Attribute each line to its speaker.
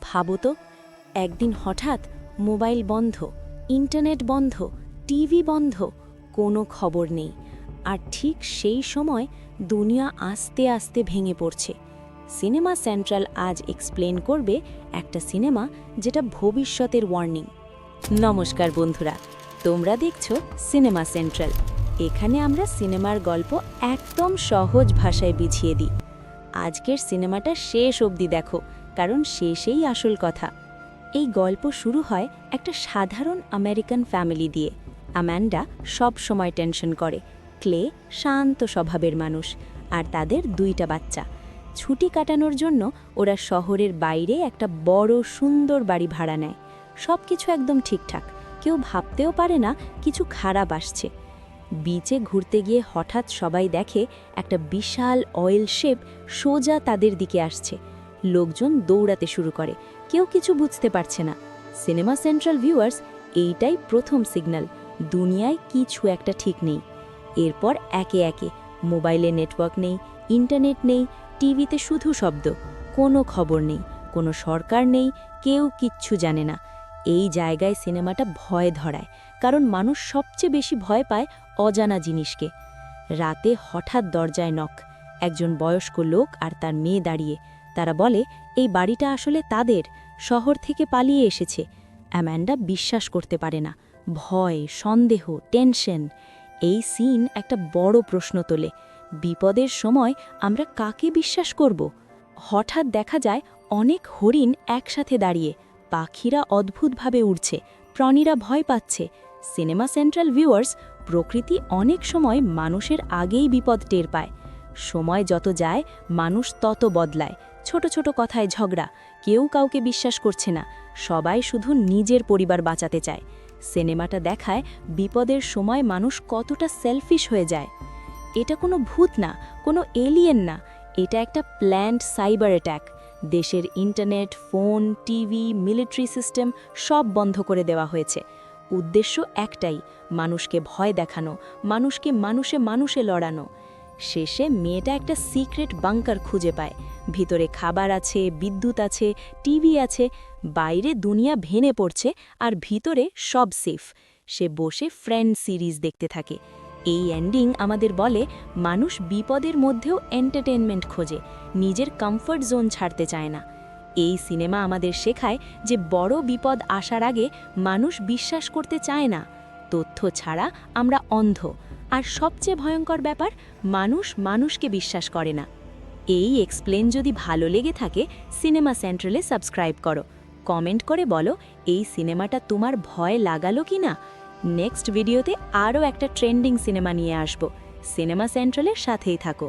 Speaker 1: ভাবো তো, একদিন হঠাৎ মোবাইল বন্ধ, ইন্টারনেট বন্ধ, টিভি বন্ধ, কোনো খবর নেই। আর ঠিক সেই সময় দুনিয়া আস্তে আস্তে ভেঙে পড়ছে। সিনেমা সেন্ট্রাল আজ এক্সপ্লেন করবে একটা সিনেমা যেটা ভবিষ্যতের ওয়ার্নিং। নমস্কার বন্ধুরা, তোমরা দেখছো সিনেমা সেন্ট্রাল। এখানে আমরা সিনেমার গল্প একদম সহজ ভাষায় বুঝিয়ে দিই। আজকের সিনেমাটা শেষ অবধি দেখো, কারণ শেষেই আসল কথা। এই গল্প শুরু হয় একটা সাধারণ আমেরিকান ফ্যামিলি দিয়ে। অ্যামান্ডা সব সময় টেনশন করে, ক্লে শান্ত স্বভাবের মানুষ, আর তাদের 2টা বাচ্চা। ছুটি কাটানোর জন্য ওরা শহরের বাইরে একটা বড় সুন্দর বাড়ি ভাড়া নেয়। সব কিছু একদম ঠিকঠাক, কেউ ভাবতেও পারে না কিছু খারাপ আসছে। বিচে ঘুরতে গিয়ে হঠাৎ সবাই দেখে একটা বিশাল অয়েল শেপ সোজা তাদের দিকে আসছে। লোকজন দৌড়াতে শুরু করে, কেউ কিছু বুঝতে পারছে না। সিনেমা সেন্ট্রাল ভিউয়ার্স, এইটাই প্রথম সিগন্যাল, দুনিয়ায় কিছু একটা ঠিক নেই। এরপর একে একে মোবাইলে নেটওয়ার্ক নেই, ইন্টারনেট নেই, টিভিতে শুধু শব্দ, কোনো খবর নেই, কোনো সরকার নেই, কেউ কিচ্ছু জানে না। এই জায়গায় সিনেমাটা ভয় ধরায়, কারণ মানুষ সবচেয়ে বেশি ভয় পায় অজানা জিনিসকে। রাতে হঠাৎ দরজায় নক, একজন বয়স্ক লোক আর তার মেয়ে দাঁড়িয়ে। তারা বলে এই বাড়িটা আসলে তাদের, শহর থেকে পালিয়ে এসেছে। অ্যামান্ডা বিশ্বাস করতে পারে না, ভয়, সন্দেহ, টেনশন। এই সিন একটা বড় প্রশ্ন তোলে, বিপদের সময় আমরা কাকে বিশ্বাস করব? হঠাৎ দেখা যায় অনেক হরিণ একসাথে দাঁড়িয়ে, পাখিরা অদ্ভুতভাবে উড়ছে, প্রাণীরা ভয় পাচ্ছে। সিনেমা সেন্ট্রাল ভিউয়ার্স, প্রকৃতি অনেক সময় মানুষের আগেই বিপদ টের পায়। সময় যত যায় মানুষ তত বদলায়। ছোট ছোট কথায় ঝগড়া, কেউ কাউকে বিশ্বাস করছে না, সবাই শুধু নিজের পরিবার বাঁচাতে চায়। সিনেমাটা দেখায় বিপদের সময় মানুষ কতটা সেলফিশ হয়ে যায়। এটা কোনো ভূত না, কোনো এলিয়েন না, এটা একটা প্ল্যান্ড সাইবার অ্যাটাক। দেশের internet, phone, TV, military system সব বন্ধ করে দেওয়া হয়েছে। উদ্দেশ্য একটাই, মানুষকে ভয় দেখানো, মানুষকে মানুষে লড়ানো। শেষে মেয়েটা একটা সিক্রেট বাংকার খুঁজে পায়। ভিতরে খাবার আছে, বিদ্যুৎ আছে, টিভি আছে, বাইরে দুনিয়া ভেঙে পড়ছে, আর ভিতরে সব সেফ। সে বসে ফ্রেন্ড সিরিজ দেখতে থাকে। এই এন্ডিং আমাদের বলে, মানুষ বিপদের মধ্যেও এন্টারটেইনমেন্ট খোঁজে, নিজের কমফর্ট জোন ছাড়তে চায় না। এই সিনেমা আমাদের শেখায় যে বড় বিপদ আসার আগে মানুষ বিশ্বাস করতে চায় না। তথ্য ছাড়া আমরা অন্ধ, আর সবচেয়ে ভয়ঙ্কর ব্যাপার, মানুষ মানুষকে বিশ্বাস করে না। এই এক্সপ্লেন যদি ভালো লেগে থাকে, সিনেমা সেন্ট্রালে সাবস্ক্রাইব করো, কমেন্ট করে বলো এই সিনেমাটা তোমার ভয় লাগালো কি না। নেক্সট ভিডিওতে আরও একটা ট্রেন্ডিং সিনেমা নিয়ে আসব। সিনেমা সেন্ট্রালের সাথেই থাকো।